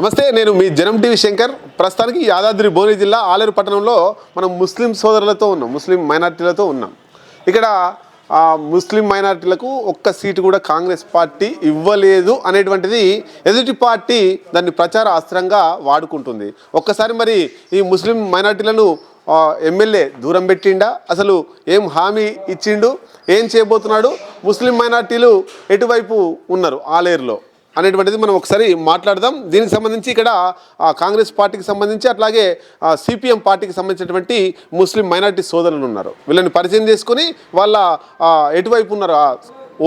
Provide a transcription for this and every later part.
నమస్తే, నేను మీ జనం టీవీ శంకర్. ప్రస్తుతానికి యాదాద్రి భువనగిరి జిల్లా ఆలేరు పట్టణంలో మనం ముస్లిం సోదరులతో ఉన్నాం, ముస్లిం మైనార్టీలతో ఉన్నాం. ఇక్కడ ముస్లిం మైనార్టీలకు ఒక్క సీటు కూడా కాంగ్రెస్ పార్టీ ఇవ్వలేదు అనేటువంటిది ఎదుటి పార్టీ దాన్ని ప్రచార అస్త్రంగా వాడుకుంటుంది. ఒక్కసారి మరి ఈ ముస్లిం మైనార్టీలను ఎమ్మెల్యే దూరం పెట్టిండా, అసలు ఏం హామీ ఇచ్చిండు, ఏం చేయబోతున్నాడు, ముస్లిం మైనార్టీలు ఎటువైపు ఉన్నారు ఆలేరులో అనేటువంటిది మనం ఒకసారి మాట్లాడదాం. దీనికి సంబంధించి ఇక్కడ కాంగ్రెస్ పార్టీకి సంబంధించి అట్లాగే సిపిఎం పార్టీకి సంబంధించినటువంటి ముస్లిం మైనార్టీ సోదరులు ఉన్నారు. వీళ్ళని పరిచయం చేసుకొని వాళ్ళ ఎటువైపు ఉన్నారు,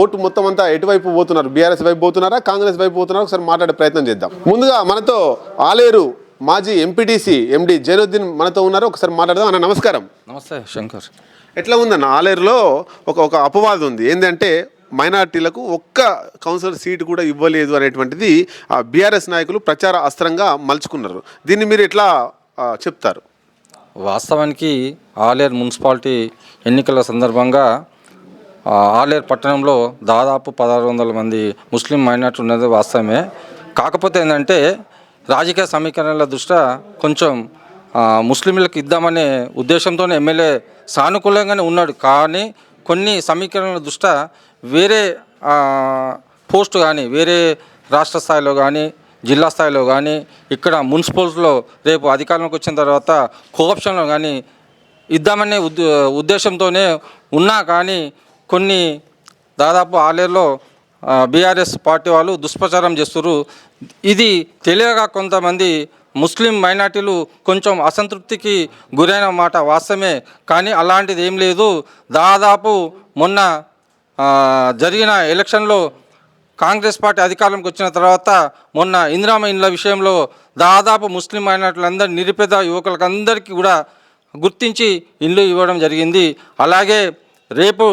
ఓటు మొత్తం అంతా ఎటువైపు పోతున్నారు, బీఆర్ఎస్ వైపు పోతున్నారా, కాంగ్రెస్ వైపు పోతున్నారా, ఒకసారి మాట్లాడే ప్రయత్నం చేద్దాం. ముందుగా మనతో ఆలేరు మాజీ ఎంపీటీసీ ఎండి జైనుద్దీన్ మనతో ఉన్నారు. ఒకసారి మాట్లాడదాం. అన్న నమస్కారం. నమస్తే శంకర్. ఎట్లా ఉందన్న ఆలేరులో ఒక అపవాదం ఉంది, ఏంటంటే మైనార్టీలకు ఒక్క కౌన్సిలర్ సీటు కూడా ఇవ్వలేదు అనేటువంటిది బీఆర్ఎస్ నాయకులు ప్రచార అస్త్రంగా మలుచుకున్నారు. దీన్ని మీరు ఎట్లా చెప్తారు? వాస్తవానికి ఆలేరు మున్సిపాలిటీ ఎన్నికల సందర్భంగా ఆలేరు పట్టణంలో దాదాపు 1600 మంది ముస్లిం మైనార్టీ ఉన్నది వాస్తవమే. కాకపోతే ఏంటంటే రాజకీయ సమీకరణల దృష్ట్యా కొంచెం ముస్లింలకు ఇద్దామనే ఉద్దేశంతోనే ఎమ్మెల్యే సానుకూలంగానే ఉన్నాడు. కానీ కొన్ని సమీకరణల దృష్ట్యా వేరే పోస్టు కానీ వేరే రాష్ట్ర స్థాయిలో కానీ జిల్లా స్థాయిలో కానీ ఇక్కడ మున్సిపల్స్లో రేపు అధికారంలోకి వచ్చిన తర్వాత కోఆప్షన్లో కానీ ఇద్దామనే ఉద్దేశంతోనే ఉన్నా కానీ కొన్ని దాదాపు ఆలేరులో బీఆర్ఎస్ పార్టీ వాళ్ళు దుష్ప్రచారం చేస్తున్నారు. ఇది తెలియక కొంతమంది ముస్లిం మైనార్టీలు కొంచెం అసంతృప్తికి గురైన మాట వాస్తవమే. కానీ అలాంటిది ఏం లేదు. దాదాపు మొన్న జరిగిన ఎలక్షన్లో కాంగ్రెస్ పార్టీ అధికారంలోకి వచ్చిన తర్వాత మొన్న ఇందిరమ్మ ఇండ్ల విషయంలో దాదాపు ముస్లిం మైనార్టీలందరూ నిరుపేద యువకులకు అందరికీ కూడా గుర్తించి ఇండ్లు ఇవ్వడం జరిగింది. అలాగే రేపు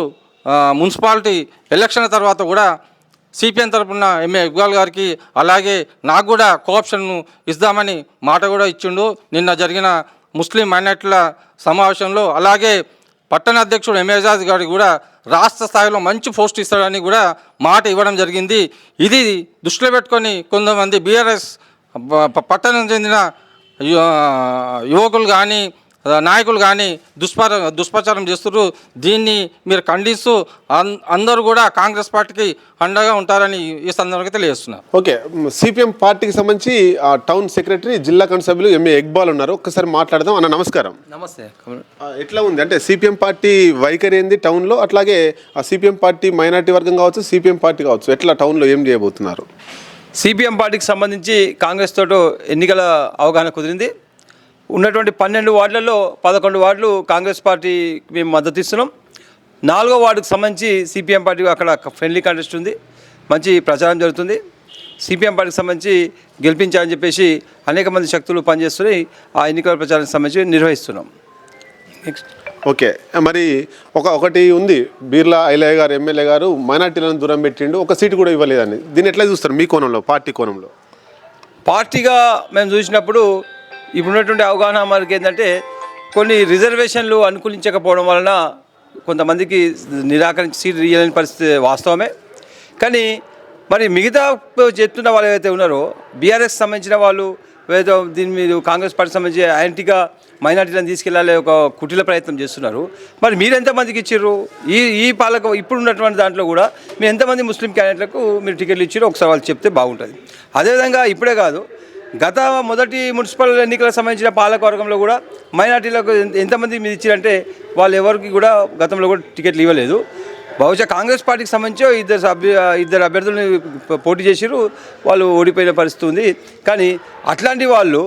మున్సిపాలిటీ ఎలక్షన్ తర్వాత కూడా సిపిఎం తరఫున ఎంఏ ఇక్బాల్ గారికి అలాగే నాకు కూడా కోఆప్షన్ను ఇద్దామని మాట కూడా ఇచ్చిండు నిన్న జరిగిన ముస్లిం మైనార్టీల సమావేశంలో. అలాగే పట్టణ అధ్యక్షుడు ఎంఏజాజ్ గారికి కూడా రాష్ట్ర స్థాయిలో మంచి పోస్ట్ ఇస్తాడని కూడా మాట ఇవ్వడం జరిగింది. ఇది దృష్టిలో పెట్టుకొని కొంతమంది బీఆర్ఎస్ పట్టణం చెందిన యువకులు కానీ నాయకులు కానీ దుష్ప్రచారం చేస్తున్నారు. దీన్ని మీరు ఖండిస్తూ అందరూ కూడా కాంగ్రెస్ పార్టీకి అండగా ఉంటారని ఈ సందర్భంగా తెలియజేస్తున్నారు. ఓకే, సిపిఎం పార్టీకి సంబంధించి టౌన్ సెక్రటరీ జిల్లా కౌన్సిల్ సభ్యులు ఎంఏ ఇక్బాల్ ఉన్నారు. ఒక్కసారి మాట్లాడదాం. అన్న నమస్కారం. నమస్తే. ఎట్లా ఉంది అంటే సిపిఎం పార్టీ వైఖరి ఏంది టౌన్లో, అట్లాగే సిపిఎం పార్టీ మైనార్టీ వర్గం కావచ్చు, సిపిఎం పార్టీ కావచ్చు, ఎట్లా టౌన్లో ఏం చేయబోతున్నారు? సిపిఎం పార్టీకి సంబంధించి కాంగ్రెస్ తోటి ఎన్నికల అవగాహన కుదిరింది. ఉన్నటువంటి 12 వార్డులలో 11 వార్డులు కాంగ్రెస్ పార్టీకి మేము మద్దతు ఇస్తున్నాం. 4వ వార్డుకు సంబంధించి సిపిఎం పార్టీ అక్కడ ఫ్రెండ్లీ కంటెస్ట్ ఉంది, మంచి ప్రచారం జరుగుతుంది. సిపిఎం పార్టీకి సంబంధించి గెలిపించాలని చెప్పేసి అనేక మంది శక్తులు పనిచేస్తున్నాయి. ఆ ఎన్నికల ప్రచారానికి సంబంధించి నిర్వహిస్తున్నాం. నెక్స్ట్ ఓకే, మరి ఒకటి ఉంది, బీర్లా ఐలయ్య గారు ఎమ్మెల్యే గారు మైనార్టీలను దూరం పెట్టిండు, ఒక సీటు కూడా ఇవ్వలేదని. దీన్ని ఎట్లా చూస్తారు మీ కోణంలో, పార్టీ కోణంలో? పార్టీగా మేము చూసినప్పుడు ఇప్పుడున్నటువంటి అవగాహన మనకి ఏంటంటే కొన్ని రిజర్వేషన్లు అనుకూలించకపోవడం వలన కొంతమందికి నిరాకరించి సీట్ ఇవ్వలేని పరిస్థితి వాస్తవమే. కానీ మరి మిగతా చెప్తున్న వాళ్ళు ఏవైతే ఉన్నారో బీఆర్ఎస్ సంబంధించిన వాళ్ళు ఏదో దీని మీద కాంగ్రెస్ పార్టీ సంబంధించి యాంటీగా మైనార్టీలను తీసుకెళ్ళాలి ఒక కుటిల ప్రయత్నం చేస్తున్నారు. మరి మీరు ఎంతమందికి ఇచ్చారు? ఈ పాలక ఇప్పుడు ఉన్నటువంటి దాంట్లో కూడా మీరు ఎంతమంది ముస్లిం క్యాండిడేట్లకు మీరు టికెట్లు ఇచ్చారో ఒకసారి వాళ్ళు చెప్తే బాగుంటుంది. అదేవిధంగా ఇప్పుడే కాదు, గత మొదటి మున్సిపల్ ఎన్నికలకు సంబంధించిన పాలకవర్గంలో కూడా మైనార్టీలకు ఎంతమంది మీద ఇచ్చారంటే వాళ్ళు ఎవరికి కూడా గతంలో కూడా టికెట్లు ఇవ్వలేదు. బహుశా కాంగ్రెస్ పార్టీకి సంబంధించి ఇద్దరు అభ్యర్థులను పోటీ చేసిరు, వాళ్ళు ఓడిపోయిన పరిస్థితి ఉంది. కానీ అట్లాంటి వాళ్ళు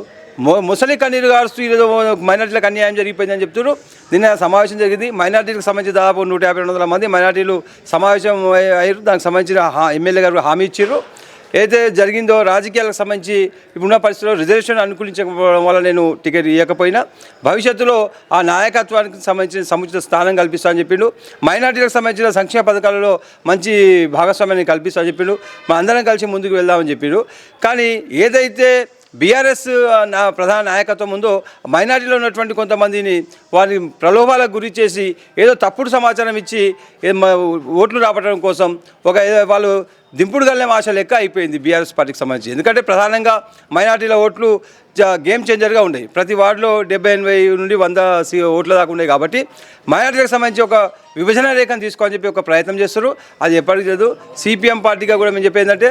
ముసలి కన్నీరు గారుస్తూ ఈరోజు మైనార్టీలకు అన్యాయం జరిగిపోయిందని చెప్తున్నారు. నిన్న సమావేశం జరిగింది. మైనార్టీలకు సంబంధించి దాదాపు 150-200 మంది మైనార్టీలు సమావేశం అయ్యారు. దానికి సంబంధించిన ఎమ్మెల్యే గారు హామీ ఇచ్చారు. ఏదైతే జరిగిందో రాజకీయాలకు సంబంధించి ఇప్పుడున్న పరిస్థితుల్లో రిజర్వేషన్ అనుకూలించకపోవడం వల్ల నేను టికెట్ ఇవ్వకపోయినా భవిష్యత్తులో ఆ నాయకత్వానికి సంబంధించిన సముచిత స్థానం కల్పిస్తామని చెప్పిండు. మైనార్టీలకు సంబంధించిన సంక్షేమ పథకాలలో మంచి భాగస్వామ్యాన్ని కల్పిస్తామని చెప్పిండు. మా అందరం కలిసి ముందుకు వెళ్దామని చెప్పిండు. కానీ ఏదైతే బీఆర్ఎస్ ప్రధాన నాయకత్వం ఉందో మైనార్టీలో ఉన్నటువంటి కొంతమందిని వారి ప్రలోభాలకు గురి చేసి ఏదో తప్పుడు సమాచారం ఇచ్చి ఓట్లు రాబట్టడం కోసం వాళ్ళు దింపుడు గల్లెం ఆశ లెక్క అయిపోయింది బీఆర్ఎస్ పార్టీకి సంబంధించి. ఎందుకంటే ప్రధానంగా మైనార్టీల ఓట్లు గేమ్ చేంజర్గా ఉండేవి. ప్రతి వార్డులో 70-80 నుండి 100 ఓట్ల దాకా ఉన్నాయి. కాబట్టి మైనార్టీలకు సంబంధించి ఒక విభజన రేఖను తీసుకోవాలని చెప్పి ఒక ప్రయత్నం చేస్తారు. అది ఎప్పటికీ లేదు. సిపిఎం పార్టీగా కూడా మేము చెప్పేది ఏంటంటే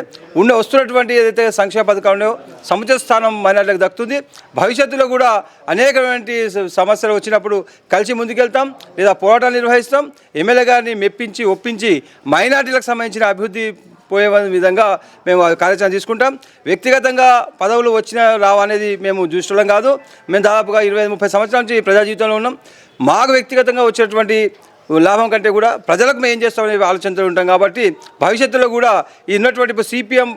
వస్తున్నటువంటి ఏదైతే సంక్షేమ పథకాలు ఉన్నాయో సముచిత స్థానం మైనార్టీలకు దక్కుతుంది. భవిష్యత్తులో కూడా అనేకటువంటి సమస్యలు వచ్చినప్పుడు కలిసి ముందుకెళ్తాం, లేదా పోరాటాలు నిర్వహిస్తాం. ఎమ్మెల్యే గారిని మెప్పించి ఒప్పించి మైనార్టీలకు సంబంధించిన అభివృద్ధి పోయే విధంగా మేము కార్యాచరణ తీసుకుంటాం. వ్యక్తిగతంగా పదవులు వచ్చినా రావు అనేది మేము చూసుకోవడం కాదు. మేము దాదాపుగా 25-30 సంవత్సరాల నుంచి ప్రజా జీవితంలో ఉన్నాం. మాకు వ్యక్తిగతంగా వచ్చేటువంటి లాభం కంటే కూడా ప్రజలకు మేము ఏం చేస్తామనే ఆలోచనతో ఉంటాం. కాబట్టి భవిష్యత్తులో కూడా ఈ ఉన్నటువంటి ఇప్పుడు సిపిఎం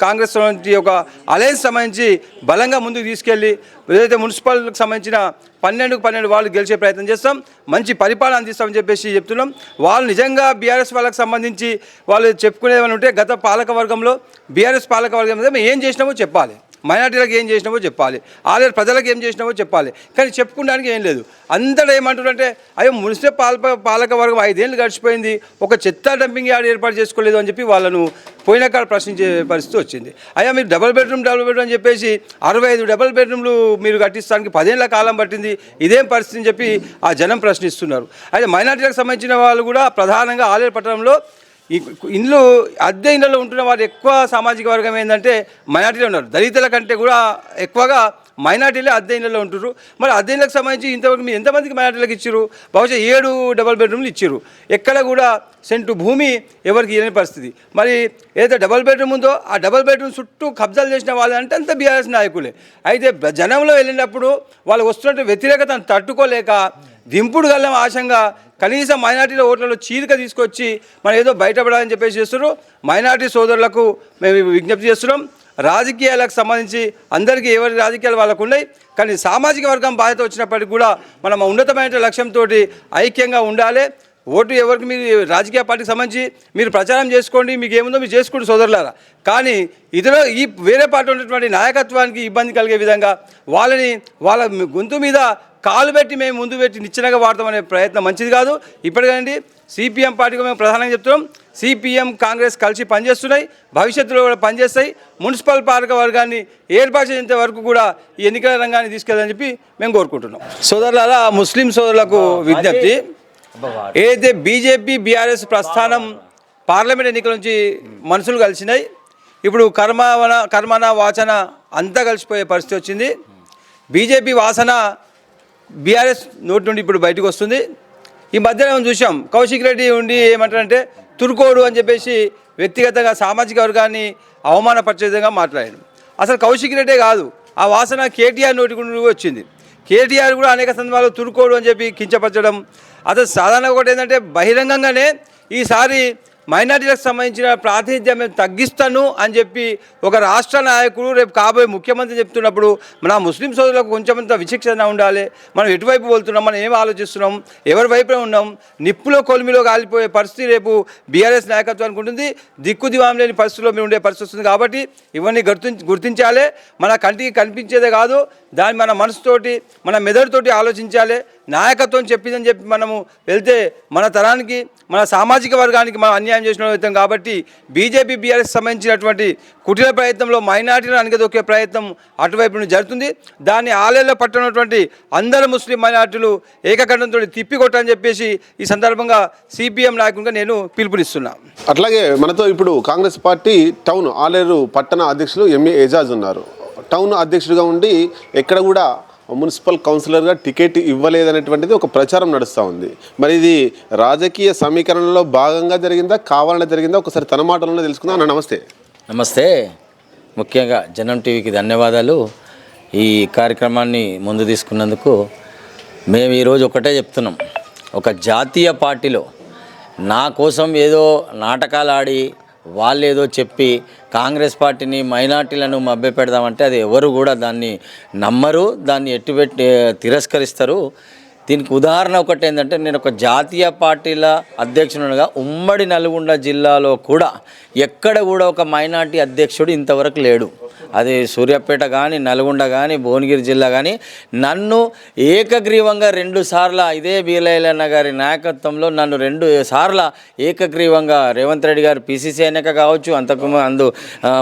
కాంగ్రెస్ నుంచి ఒక అలయన్స్ సంబంధించి బలంగా ముందుకు తీసుకెళ్ళి ఏదైతే మున్సిపల్కి సంబంధించిన 12 వాళ్ళు గెలిచే ప్రయత్నం చేస్తాం, మంచి పరిపాలన అందిస్తామని చెప్పేసి చెప్తున్నాం. వాళ్ళు నిజంగా బీఆర్ఎస్ వాళ్ళకి సంబంధించి వాళ్ళు చెప్పుకునేది ఉంటే గత పాలకవర్గంలో బీఆర్ఎస్ పాలకవర్గం మీద మేము ఏం చేసినామో చెప్పాలి, మైనార్టీలకు ఏం చేసినామో చెప్పాలి, ఆలేరు ప్రజలకు ఏం చేసినామో చెప్పాలి. కానీ చెప్పుకోవడానికి ఏం లేదు. అంతటా ఏమంటారంటే అయ్యో మున్సిపల్ పాలకవర్గం 5 ఏళ్ళు గడిచిపోయింది, ఒక చెత్త డంపింగ్ యార్డ్ ఏర్పాటు చేసుకోలేదు అని చెప్పి వాళ్ళను పోయిన కాడ ప్రశ్నించే పరిస్థితి వచ్చింది. అయ్యా మీరు డబుల్ బెడ్రూమ్ అని చెప్పేసి 65 డబుల్ బెడ్రూమ్లు మీరు కట్టిస్తానికి 10 ఏళ్ళ కాలం పట్టింది, ఇదేం పరిస్థితి అని చెప్పి ఆ జనం ప్రశ్నిస్తున్నారు. అయితే మైనార్టీలకు సంబంధించిన వాళ్ళు కూడా ప్రధానంగా ఆలేరు పట్టణంలో ఈ ఇండ్లు అద్దె ఇళ్ళలో ఉంటున్న వారు ఎక్కువ సామాజిక వర్గం ఏంటంటే మైనార్టీలో ఉన్నారు. దళితుల కంటే కూడా ఎక్కువగా మైనార్టీలే అద్దె ఇళ్ళలో ఉంటున్నారు. మరి అద్దె ఇళ్ళకి సంబంధించి ఇంతవరకు మీరు ఎంతమందికి మైనార్టీలకు ఇచ్చారు? బహుశా 7 డబుల్ బెడ్రూమ్లు ఇచ్చారు. ఎక్కడ కూడా సెంటు భూమి ఎవరికి ఇవ్వని పరిస్థితి. మరి ఏదైతే డబుల్ బెడ్రూమ్ ఉందో ఆ డబుల్ బెడ్రూమ్ చుట్టూ కబ్జాలు చేసిన వాళ్ళంటే అంత బీఆర్ఎస్ నాయకులే. అయితే జనంలో వెళ్ళినప్పుడు వాళ్ళు వస్తున్నట్టు వ్యతిరేకతను తట్టుకోలేక దింపుడు గల్లం ఆశంగా కనీసం మైనార్టీల ఓట్లలో చీలిక తీసుకొచ్చి మనం ఏదో బయటపడాలని చెప్పేసి చేస్తున్నారు. మైనార్టీ సోదరులకు మేము విజ్ఞప్తి చేస్తున్నాం, రాజకీయాలకు సంబంధించి అందరికీ ఎవరి రాజకీయాలు వాళ్ళకు ఉన్నాయి. కానీ సామాజిక వర్గం బాధ్యత వచ్చినప్పటికీ కూడా మనం ఉన్నతమైన లక్ష్యంతో ఐక్యంగా ఉండాలి. ఓటు ఎవరికి మీరు రాజకీయ పార్టీకి సంబంధించి మీరు ప్రచారం చేసుకోండి, మీకు ఏముందో మీరు చేసుకోండి సోదరులారా. కానీ ఇతర ఈ వేరే పార్టీ ఉన్నటువంటి నాయకత్వానికి ఇబ్బంది కలిగే విధంగా వాళ్ళ గొంతు మీద కాలు పెట్టి మేము ముందు పెట్టి నిచ్చెనగా వాడతామనే ప్రయత్నం మంచిది కాదు. ఇప్పటికండి సిపిఎం పార్టీకి మేము ప్రధానంగా చెప్తున్నాం, సిపిఎం కాంగ్రెస్ కలిసి పనిచేస్తున్నాయి, భవిష్యత్తులో కూడా పనిచేస్తాయి. మున్సిపల్ పాలక వర్గాన్ని ఏర్పాటు చేసేంత వరకు కూడా ఈ ఎన్నికల రంగాన్ని తీసుకెళ్ళాలని చెప్పి మేము కోరుకుంటున్నాం. సోదరులారా, ముస్లిం సోదరులకు విజ్ఞప్తి, ఏదైతే బీజేపీ బీఆర్ఎస్ ప్రస్థానం పార్లమెంట్ ఎన్నికల నుంచి మనుషులు కలిసినాయి. ఇప్పుడు కర్మన వాచన అంతా కలిసిపోయే పరిస్థితి వచ్చింది. బీజేపీ వాసన బీఆర్ఎస్ నోటి నుండి ఇప్పుడు బయటకు వస్తుంది. ఈ మధ్యన మనం చూసాం, కౌశిక్ రెడ్డి ఉండి ఏమంటారంటే తుర్కోడు అని చెప్పేసి వ్యక్తిగతంగా సామాజిక వర్గాన్ని అవమానపరిచే విధంగా మాట్లాడాడు. అసలు కౌశిక్ రెడ్డే కాదు, ఆ వాసన కేటీఆర్ నోటి నుండి వచ్చింది. కేటీఆర్ కూడా అనేక సందర్భాలు తుర్కోడు అని చెప్పి కించపరచడం. అసలు సాధారణంగా ఒకటి ఏంటంటే బహిరంగంగానే ఈసారి మైనార్టీలకు సంబంధించిన ప్రాతినిధ్యం మేము తగ్గిస్తాను అని చెప్పి ఒక రాష్ట్ర నాయకుడు రేపు కాబోయే ముఖ్యమంత్రి చెప్తున్నప్పుడు మన ముస్లిం సోదరులకు కొంచెమంత విచక్షణ ఉండాలి. మనం ఎటువైపు వెళ్తున్నాం, మనం ఏం ఆలోచిస్తున్నాం, ఎవరి వైపునే ఉన్నాం. నిప్పులో కొలిమిలో కాలిపోయే పరిస్థితి రేపు బీఆర్ఎస్ నాయకత్వానికి ఉంటుంది. దిక్కు దివాం లేని పరిస్థితిలో మేము ఉండే పరిస్థితి వస్తుంది. కాబట్టి ఇవన్నీ గుర్తించాలి. మన కంటికి కనిపించేదే కాదు, దాన్ని మన మనసుతోటి మన మెదడుతోటి ఆలోచించాలి. నాయకత్వం చెప్పిందని చెప్పి మనము వెళ్తే మన తరానికి మన సామాజిక వర్గానికి మనం అన్యాయం చేసిన అవుతాం. కాబట్టి బీజేపీ బీఆర్ఎస్ సంబంధించినటువంటి కుటిల ప్రయత్నంలో మైనార్టీలను అణగదొక్కే ప్రయత్నం అటువైపు నుండి జరుగుతుంది. దాన్ని ఆలేరులో పట్టున్నటువంటి అందరు ముస్లిం మైనార్టీలు ఏకకంఠంతో తిప్పికొట్టని చెప్పేసి ఈ సందర్భంగా సిపిఎం నాయకునిగా నేను పిలుపునిస్తున్నా. అట్లాగే మనతో ఇప్పుడు కాంగ్రెస్ పార్టీ టౌన్ ఆలేరు పట్టణ అధ్యక్షులు ఎంఏ ఏజాజ్ ఉన్నారు. టౌన్ అధ్యక్షుడిగా ఉండి ఎక్కడ కూడా మున్సిపల్ కౌన్సిలర్గా టికెట్ ఇవ్వలేదనేటువంటిది ఒక ప్రచారం నడుస్తూ ఉంది. మరి ఇది రాజకీయ సమీకరణలో భాగంగా జరిగిందా, కావాలనే జరిగిందా? ఒకసారి తన మాటలను తెలుసుకుందాం. అన్న నమస్తే. నమస్తే. ముఖ్యంగా జనం టీవీకి ధన్యవాదాలు. ఈ కార్యక్రమాన్ని ముందు తీసుకున్నందుకు. మేము ఈరోజు ఒకటే చెప్తున్నాం, ఒక జాతీయ పార్టీలో నా కోసం ఏదో నాటకాలు ఆడి వాళ్ళు ఏదో చెప్పి కాంగ్రెస్ పార్టీని మైనార్టీలను మభ్యపెడదామంటే అది ఎవరు కూడా దాన్ని నమ్మరు, దాన్ని తిరస్కరిస్తారు. దీనికి ఉదాహరణ ఒకటి ఏంటంటే, నేను ఒక జాతీయ పార్టీల అధ్యక్షునిగా ఉమ్మడి నల్గొండ జిల్లాలో కూడా ఎక్కడ కూడా ఒక మైనార్టీ అధ్యక్షుడు ఇంతవరకు లేడు. అది సూర్యాపేట కానీ, నల్గొండ కానీ, భువనగిరి జిల్లా కానీ నన్ను ఏకగ్రీవంగా 2 సార్లు ఇదే వీలయ్యన్న గారి నాయకత్వంలో నన్ను 2 సార్లు ఏకగ్రీవంగా రేవంత్ రెడ్డి గారు పిసిసి ఎన్నిక కావచ్చు,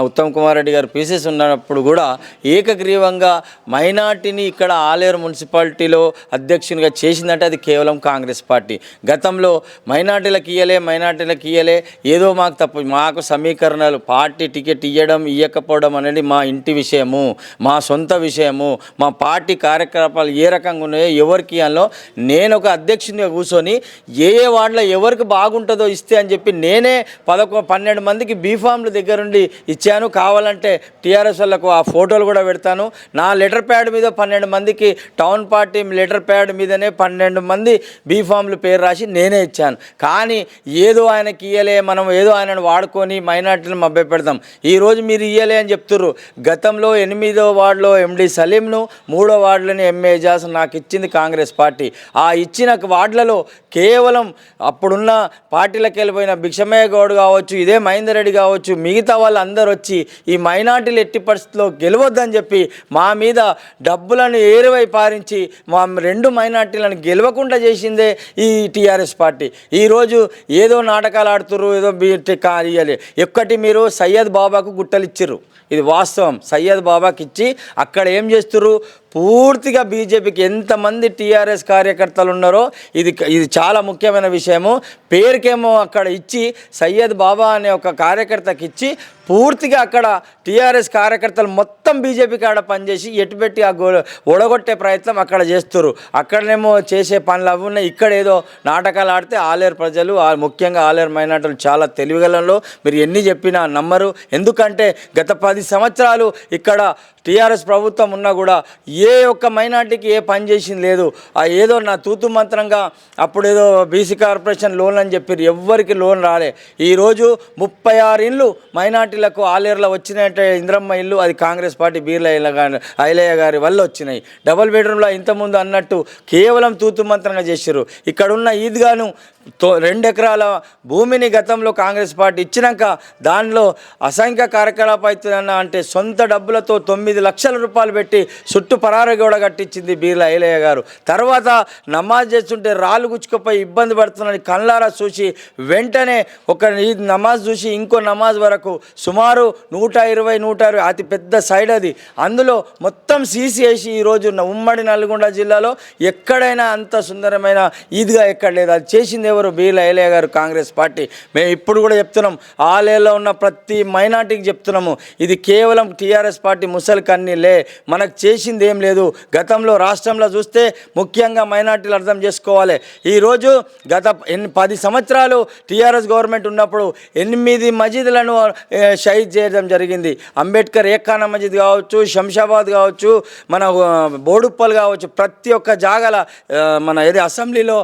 ఉత్తమ్ కుమార్ రెడ్డి గారు పిసిసి ఉన్నప్పుడు కూడా ఏకగ్రీవంగా మైనార్టీని ఇక్కడ ఆలేరు మున్సిపాలిటీలో అధ్యక్షునిగా చేసిందంటే అది కేవలం కాంగ్రెస్ పార్టీ. గతంలో మైనార్టీలకు ఇయ్యలే ఏదో మాకు తప్పు, మాకు సమీకరణలు, పార్టీ టికెట్ ఇవ్వడం ఇవ్వకపోవడం అనేది మా ఇంటి విషయము, మా సొంత విషయము, మా పార్టీ కార్యకలాపాలు ఏ రకంగా ఉన్నాయో ఎవరికి ఇవ్వాలో నేను ఒక అధ్యక్షునిగా కూర్చొని ఏ వార్డులో ఎవరికి బాగుంటుందో ఇస్తే అని చెప్పి నేనే 12 మందికి బీఫామ్లు దగ్గరుండి ఇచ్చాను. కావాలంటే టీఆర్ఎస్ వాళ్ళకు ఆ ఫోటోలు కూడా పెడతాను. నా లెటర్ ప్యాడ్ మీద 12 మందికి టౌన్ పార్టీ లెటర్ ప్యాడ్ మీదనే 12 మంది బీఫామ్లు పేరు రాసి నేనే ఇచ్చాను. కానీ ఏదో ఆయనకి ఇయ్యలే, మనం ఏదో ఆయనను వాడుకొని మైనార్టీలను మభ్యపెడతాం. ఈరోజు మీరు ఇయ్యలే అని చెప్తుర్రు. గతంలో 8వ వార్డులో ఎండి సలీంను, 3వ వార్డులోని ఎంఏ ఎజాజ్ నాకు ఇచ్చింది కాంగ్రెస్ పార్టీ. ఆ ఇచ్చిన వార్డులలో కేవలం అప్పుడున్న పార్టీలకు వెళ్ళిపోయిన భిక్షమయ్య గౌడ్ కావచ్చు, ఇదే మహేందర్ రెడ్డి కావచ్చు, మిగతా వాళ్ళు అందరూ వచ్చి ఈ మైనార్టీలు ఎట్టి పరిస్థితుల్లో గెలవద్దని చెప్పి మా మీద డబ్బులను ఏరువై పారించి మా 2 మైనార్టీలను గెలవకుండా చేసిందే ఈ టీఆర్ఎస్ పార్టీ. ఈరోజు ఏదో నాటకాలు ఆడుతుర్రు, ఏదో ఇయ్యాలి. ఒక్కటి మీరు సయ్యద్ బాబాకు గుట్టలు ఇచ్చిర్రు, ఇది వాస్తవం. సయ్యద్ బాబాకి ఇచ్చి అక్కడ ఏం చేస్తుర్రు, పూర్తిగా బీజేపీకి ఎంతమంది టీఆర్ఎస్ కార్యకర్తలు ఉన్నారో ఇది చాలా ముఖ్యమైన విషయము. పేరుకేమో అక్కడ ఇచ్చి సయ్యద్ బాబా అనే ఒక కార్యకర్తకి ఇచ్చి పూర్తిగా అక్కడ టీఆర్ఎస్ కార్యకర్తలు మొత్తం బీజేపీ కాడ పనిచేసి ఎటుపెట్టి ఆ ఓడగొట్టే ప్రయత్నం అక్కడ చేస్తారు. అక్కడనేమో చేసే పనులు అవి ఉన్నాయి. ఇక్కడ ఏదో నాటకాలు ఆడితే ఆలేరు ప్రజలు, ముఖ్యంగా ఆలేరు మైనార్టీలు చాలా తెలివిగలలో. మీరు ఎన్ని చెప్పినా నమ్మరు. ఎందుకంటే గత 10 సంవత్సరాలు ఇక్కడ టీఆర్ఎస్ ప్రభుత్వం ఉన్నా కూడా ఏ ఒక్క మైనార్టీకి ఏ పని చేసింది లేదు. ఏదో నా తూతు మంత్రంగా అప్పుడు ఏదో బీసీ కార్పొరేషన్ లోన్ అని చెప్పారు, ఎవ్వరికి లోన్ రాలే. ఈరోజు 36 ఇండ్లు మైనార్టీలకు ఆలేరులో వచ్చినట్టే ఇంద్రమ్మ ఇల్లు, అది కాంగ్రెస్ పార్టీ ఐలయ్య గారి వల్ల వచ్చినాయి. డబుల్ బెడ్రూమ్లో ఇంతకుముందు అన్నట్టు కేవలం తూతు మంత్రంగా చేశారు. ఇక్కడున్న ఈద్గాను 2 ఎకరాల భూమిని గతంలో కాంగ్రెస్ పార్టీ ఇచ్చినాక దానిలో అసంఖ్య కార్యకలాపాలు అవుతుందన్న అంటే సొంత డబ్బులతో 9 లక్షల రూపాయలు పెట్టి చుట్టూ పరారగోడ కట్టించింది బీర్ల ఐలయ్య గారు. తర్వాత నమాజ్ చేస్తుంటే రాళ్ళు గుచ్చుకుపోయి ఇబ్బంది పడుతుందని కళ్ళారా చూసి వెంటనే ఒక ఈ నమాజ్ చూసి ఇంకో నమాజ్ వరకు సుమారు 120 అతి పెద్ద సైడ్ అది, అందులో మొత్తం సీసీ వేసి ఈరోజు ఉమ్మడి నల్గొండ జిల్లాలో ఎక్కడైనా అంత సుందరమైన ఈద్గా ఎక్కడ లేదు. అది చేసింది ఎవరు? బీర్ల ఐలయ్య గారు, కాంగ్రెస్ పార్టీ. మేము ఇప్పుడు కూడా చెప్తున్నాం, ఆలేరులో ఉన్న ప్రతి మైనార్టీకి చెప్తున్నాము, ఇది కేవలం టీఆర్ఎస్ పార్టీ ముసలి కన్నీలే, మనకు చేసింది ఏం లేదు. గతంలో రాష్ట్రంలో చూస్తే ముఖ్యంగా మైనార్టీలు అర్థం చేసుకోవాలి. ఈరోజు గత 10 సంవత్సరాలు టీఆర్ఎస్ గవర్నమెంట్ ఉన్నప్పుడు 8 మసీదులను షహీద్ చేయడం జరిగింది. అంబేద్కర్ ఏకానా మసీద్ కావచ్చు, శంషాబాద్ కావచ్చు, మన బోడుప్పల్ కావచ్చు, ప్రతి ఒక్క జాగాల మన ఏది అసెంబ్లీలో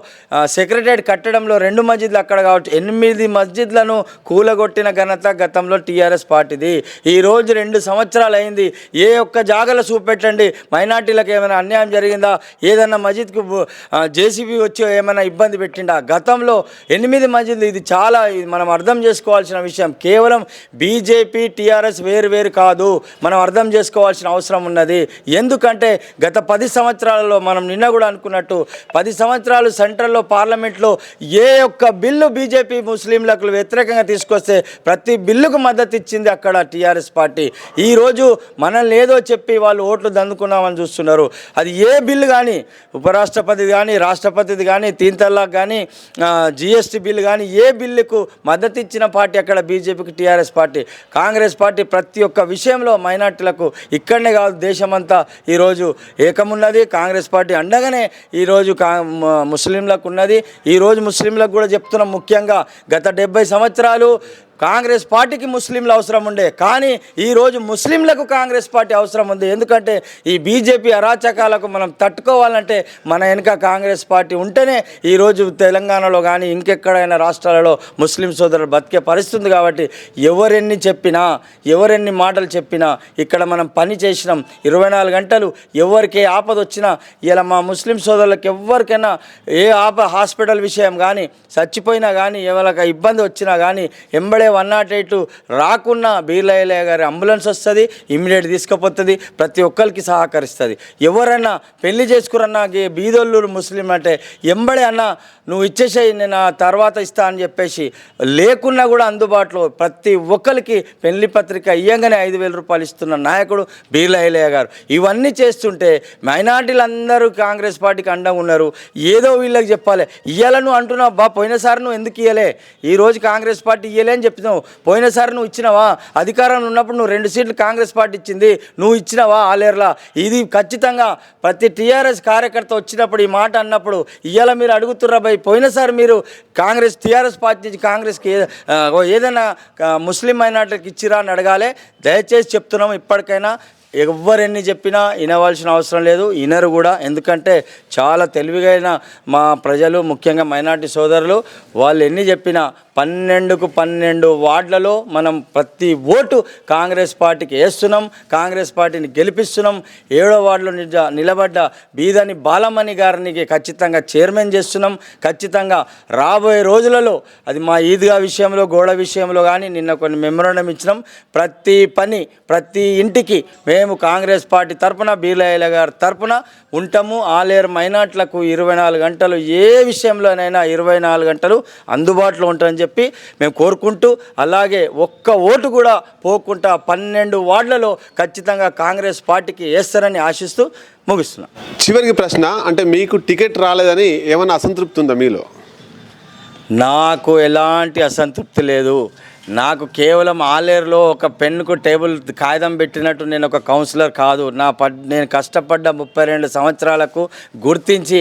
సెక్రటరియట్ కట్టడంలో 2 మసీదులు అక్కడ కావచ్చు, 8 మసీదులను కూలగొట్టిన ఘనత గతంలో టీఆర్ఎస్ పార్టీది. ఈరోజు 2 సంవత్సరాలు అయింది. ఏ ఒక్క జాగాలో చూపెట్టండి మైనార్టీలకు ఏమైనా అన్యాయం జరిగిందా, ఏదన్నా మసీద్కు జేసీబీ వచ్చి ఏమైనా ఇబ్బంది పెట్టిండా? గతంలో 8 మసీదులు. ఇది చాలా మనం అర్థం చేసుకోవాల్సిన విషయం. కేవలం బీజేపీ టీఆర్ఎస్ వేరు కాదు, మనం అర్థం చేసుకోవాల్సిన అవసరం ఉన్నది. ఎందుకంటే గత 10 సంవత్సరాలలో మనం నిన్న కూడా అనుకున్నట్టు 10 సంవత్సరాలు సెంట్రల్లో పార్లమెంట్లో ఏ ఒక్క బిల్లు బీజేపీ ముస్లింలకు వ్యతిరేకంగా తీసుకొస్తే ప్రతి బిల్లుకు మద్దతు ఇచ్చింది అక్కడ టీఆర్ఎస్ పార్టీ. ఈరోజు మనల్ని ఏదో చెప్పి వాళ్ళు ఓట్లు దందుకున్నామని చూస్తున్నారు. అది ఏ బిల్లు కానీ, ఉపరాష్ట్రపతి కానీ, రాష్ట్రపతిది కానీ, 3 తలాక్ కానీ, జిఎస్టీ బిల్లు కానీ, ఏ బిల్లుకు మద్దతు ఇచ్చిన పార్టీ అక్కడ బీజేపీకి టీఆర్ఎస్ పార్టీ. కాంగ్రెస్ పార్టీ ప్రతి ఒక్క విషయంలో మైనార్టీలకు ఇక్కడనే కాదు దేశమంతా ఈరోజు ఏకమున్నది. కాంగ్రెస్ పార్టీ అండగానే ఈరోజు ముస్లింలకు ఉన్నది. ఈరోజు ముస్లింలకు కూడా చెప్తున్నాం, ముఖ్యంగా గత 70 సంవత్సరాలు కాంగ్రెస్ పార్టీకి ముస్లింలు అవసరం ఉండే, కానీ ఈరోజు ముస్లింలకు కాంగ్రెస్ పార్టీ అవసరం ఉంది. ఎందుకంటే ఈ బీజేపీ అరాచకాలకు మనం తట్టుకోవాలంటే మన వెనుక కాంగ్రెస్ పార్టీ ఉంటేనే ఈరోజు తెలంగాణలో కానీ ఇంకెక్కడైనా రాష్ట్రాలలో ముస్లిం సోదరులు బతికే పరిస్థితి ఉంది. కాబట్టి ఎవరెన్ని చెప్పినా, ఎవరెన్ని మాటలు చెప్పినా, ఇక్కడ మనం పని చేసినాం 24 గంటలు. ఎవరికి ఆపద వచ్చినా, ఇలా మా ముస్లిం సోదరులకు ఎవరికైనా ఏ హాస్పిటల్ విషయం కానీ, చచ్చిపోయినా కానీ, ఎవరికి ఇబ్బంది వచ్చినా కానీ ఎంబడే 108 రాకున్నా బీర్లయ్య గారి అంబులెన్స్ వస్తుంది, ఇమ్మీడియట్ తీసుకుపోతుంది, ప్రతి ఒక్కరికి సహకరిస్తుంది. ఎవరన్నా పెళ్లి చేసుకురన్నా బీదోళ్ళు ముస్లిం అంటే ఎంబడే అన్న నువ్వు ఇచ్చేసేయి, నేను తర్వాత ఇస్తా అని చెప్పేసి లేకున్నా కూడా అందుబాటులో ప్రతి ఒక్కరికి పెళ్లి పత్రిక ఇయ్యంగానే 5,000 రూపాయలు ఇస్తున్న నాయకుడు బీర్లయ్య గారు. ఇవన్నీ చేస్తుంటే మైనార్టీలు అందరూ కాంగ్రెస్ పార్టీకి అండగా ఉన్నారు. ఏదో వీళ్ళకి చెప్పాలి. ఇయ్యాలను అంటున్నావు బా, పోయినసారి నువ్వు ఎందుకు ఇయ్యలే, ఈరోజు కాంగ్రెస్ పార్టీ ఇయ్యలే అని చెప్పినావు. పోయినసారి నువ్వు ఇచ్చినావా? అధికారంలో ఉన్నప్పుడు నువ్వు 2 సీట్లు కాంగ్రెస్ పార్టీ ఇచ్చింది, నువ్వు ఇచ్చినావా ఆలేర్లా? ఇది ఖచ్చితంగా ప్రతి టీఆర్ఎస్ కార్యకర్త వచ్చినప్పుడు ఈ మాట అన్నప్పుడు ఇయ్యాల మీరు అడుగుతుర్రా భయ్, పోయినసారి మీరు కాంగ్రెస్ టీఆర్ఎస్ పార్టీ నుంచి కాంగ్రెస్కి ఏదైనా ముస్లిం మైనార్టీకి ఇచ్చిరా అని అడగాలి. దయచేసి చెప్తున్నాం, ఇప్పటికైనా ఎవరెన్ని చెప్పినా వినవలసిన అవసరం లేదు, వినరు కూడా. ఎందుకంటే చాలా తెలివిగైన మా ప్రజలు, ముఖ్యంగా మైనార్టీ సోదరులు, వాళ్ళు ఎన్ని చెప్పినా 12కు 12 వార్డులలో మనం ప్రతి ఓటు కాంగ్రెస్ పార్టీకి వేస్తున్నాం, కాంగ్రెస్ పార్టీని గెలిపిస్తున్నాం. 7వ వార్డులో నిలబడ్డ బీదని బాలమణి గారిని ఖచ్చితంగా చైర్మన్ చేస్తున్నాం. ఖచ్చితంగా రాబోయే రోజులలో అది మా ఈద్గా విషయంలో, గోడ విషయంలో కానీ నిన్న కొన్ని మెమోరాండం ఇచ్చినాం. ప్రతి పని, ప్రతి ఇంటికి మేము కాంగ్రెస్ పార్టీ తరఫున, బీర్లయ్య గారి తరఫున ఉంటాము. ఆలేరు మైనార్టీలకు 24 గంటలు ఏ విషయంలోనైనా 24 గంటలు అందుబాటులో ఉంటామని చెప్పి మేము కోరుకుంటూ, అలాగే ఒక్క ఓటు కూడా పోకుండా 12 వార్డులలో ఖచ్చితంగా కాంగ్రెస్ పార్టీకి వేస్తారని ఆశిస్తూ ముగిస్తున్నాం. చివరికి ప్రశ్న, అంటే మీకు టికెట్ రాలేదని ఏమైనా అసంతృప్తి ఉందా మీలో? నాకు ఎలాంటి అసంతృప్తి లేదు. నాకు కేవలం ఆలేరులో ఒక పెన్నుకు టేబుల్ కాగితం పెట్టినట్టు నేను ఒక కౌన్సిలర్ కాదు. నేను కష్టపడ్డ 32 సంవత్సరాలకు గుర్తించి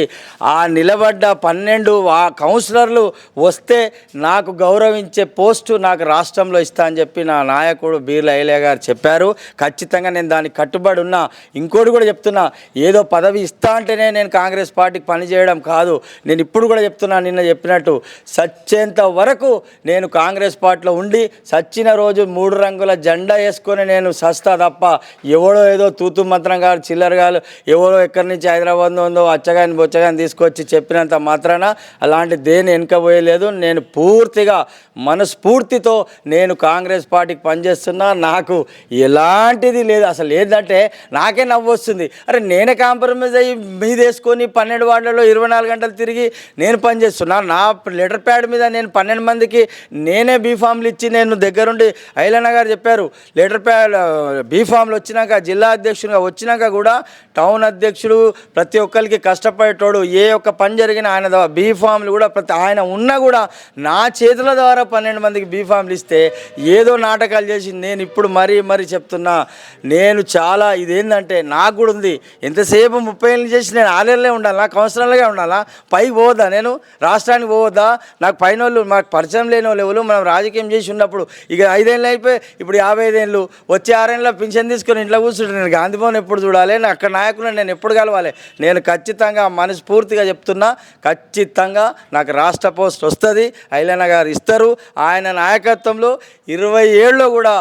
ఆ నిలబడ్డ 12 కౌన్సిలర్లు వస్తే నాకు గౌరవించే పోస్టు నాకు రాష్ట్రంలో ఇస్తా అని చెప్పి నా నాయకుడు బీర్లయ్య గారు చెప్పారు. ఖచ్చితంగా నేను దానికి కట్టుబడి ఉన్నా. ఇంకోటి కూడా చెప్తున్నా, ఏదో పదవి ఇస్తా అంటేనే నేను కాంగ్రెస్ పార్టీకి పనిచేయడం కాదు. నేను ఇప్పుడు కూడా చెప్తున్నా, నిన్న చెప్పినట్టు సచ్చేంత వరకు నేను కాంగ్రెస్ పార్టీలో ఉండి సచ్చిన రోజు 3 రంగుల జెండా వేసుకొని నేను సస్తా తప్ప ఎవడో ఏదో తూతు మంత్రంగా చిల్లరగాలు ఎవరో ఎక్కడి నుంచి హైదరాబాద్ ఉందో అచ్చగాని బొచ్చగాని తీసుకొచ్చి చెప్పినంత మాత్రాన అలాంటి దేని వెనుకపోయలేదు. నేను పూర్తిగా మనస్ఫూర్తితో నేను కాంగ్రెస్ పార్టీకి పనిచేస్తున్నా. నాకు ఎలాంటిది లేదు. అసలు ఏంటంటే నాకే నవ్వు వస్తుంది. అరే నేనే కాంప్రమైజ్ అయ్యి మీద వేసుకొని 12 వార్డులలో 24 గంటలు తిరిగి నేను పనిచేస్తున్నా. నా లెటర్ ప్యాడ్ మీద నేను 12 మందికి నేనే బీఫామ్లు ఇచ్చి నేను దగ్గరుండి ఐలన్న గారు చెప్పారు, లెటర్ ప్యాడ్ బీఫామ్లు వచ్చినాక జిల్లా అధ్యక్షునిగా వచ్చినాక కూడా టౌన్ అధ్యక్షుడు ప్రతి ఒక్కరికి కష్టపడేటోడు. ఏ ఒక్క పని జరిగినా ఆయన బీఫామ్లు కూడా ఆయన ఉన్నా కూడా నా చేతుల ద్వారా 12 మందికి బీఫామ్లు ఇస్తే ఏదో నాటకాలు చేసి నేను ఇప్పుడు మరీ చెప్తున్నా. నేను చాలా ఇదేంటంటే నాకు కూడా ఉంది. ఎంతసేపు 30 ఏళ్ళు చేసి నేను ఆలేరులే ఉండాలా, కౌన్సిలర్గా ఉండాలా, పైకి పోవద్దా, నేను రాష్ట్రానికి పోవద్దా? నాకు పైన వాళ్ళు, మాకు పరిచయం లేని వాళ్ళు, మనం రాజకీయం చేసి ఉన్నప్పుడు ఇక 5 ఏళ్ళు అయిపోయి ఇప్పుడు 55 ఏళ్ళు వచ్చే 6 ఏళ్ళ పింఛన్ తీసుకొని ఇంట్లో కూర్చుంటే నేను గాంధీ భవన్ ఎప్పుడు చూడాలి, నేను అక్కడ నాయకులను నేను ఎప్పుడు కలవాలి? నేను ఖచ్చితంగా మనస్ఫూర్తిగా చెప్తున్నా, ఖచ్చితంగా నాకు రాష్ట్ర పోస్ట్ వస్తుంది. ఐలన్న గారు ఇస్తారు. ఆయన నాయకత్వంలో 20 ఏళ్ళలో కూడా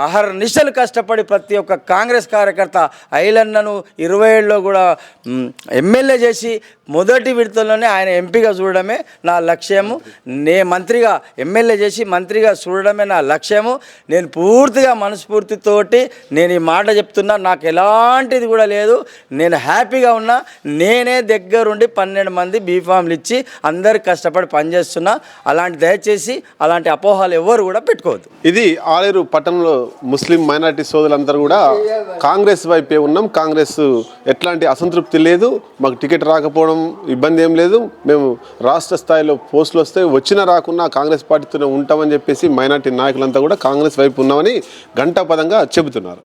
అహర్నిశలు కష్టపడి ప్రతి ఒక్క కాంగ్రెస్ కార్యకర్త ఐలన్నను 20 ఏళ్ళలో కూడా ఎమ్మెల్యే చేసి మొదటి విడతలోనే ఆయన ఎంపీగా చూడడమే నా లక్ష్యము. మంత్రిగా ఎమ్మెల్యే చేసి మంత్రిగా చూడడమే నా లక్ష్యము. నేను పూర్తిగా మనస్ఫూర్తితోటి నేను ఈ మాట చెప్తున్నా. నాకు ఎలాంటిది కూడా లేదు. నేను హ్యాపీగా ఉన్నా. నేనే దగ్గరుండి 12 మంది బీఫామ్లు ఇచ్చి అందరికి కష్టపడి పనిచేస్తున్నా. దయచేసి అలాంటి అపోహలు ఎవరు కూడా పెట్టుకోవద్దు. ఇది ఆలేరు పట్టణంలో ముస్లిం మైనారిటీ సోదరులందరూ కూడా కాంగ్రెస్ వైపే ఉన్నాం. కాంగ్రెస్ ఎట్లాంటి అసంతృప్తి లేదు, మాకు టికెట్ రాకపోవడం ఇబ్బంది ఏం లేదు, మేము రాష్ట్ర స్థాయిలో పోస్టులు వస్తే వచ్చినా రాకున్నా కాంగ్రెస్ పార్టీతోనే ఉంటామని చెప్పేసి మైనారిటీ నాయకులంతా కూడా కాంగ్రెస్ వైపు ఉన్నామని ఘంటాపదంగా చెబుతున్నారు.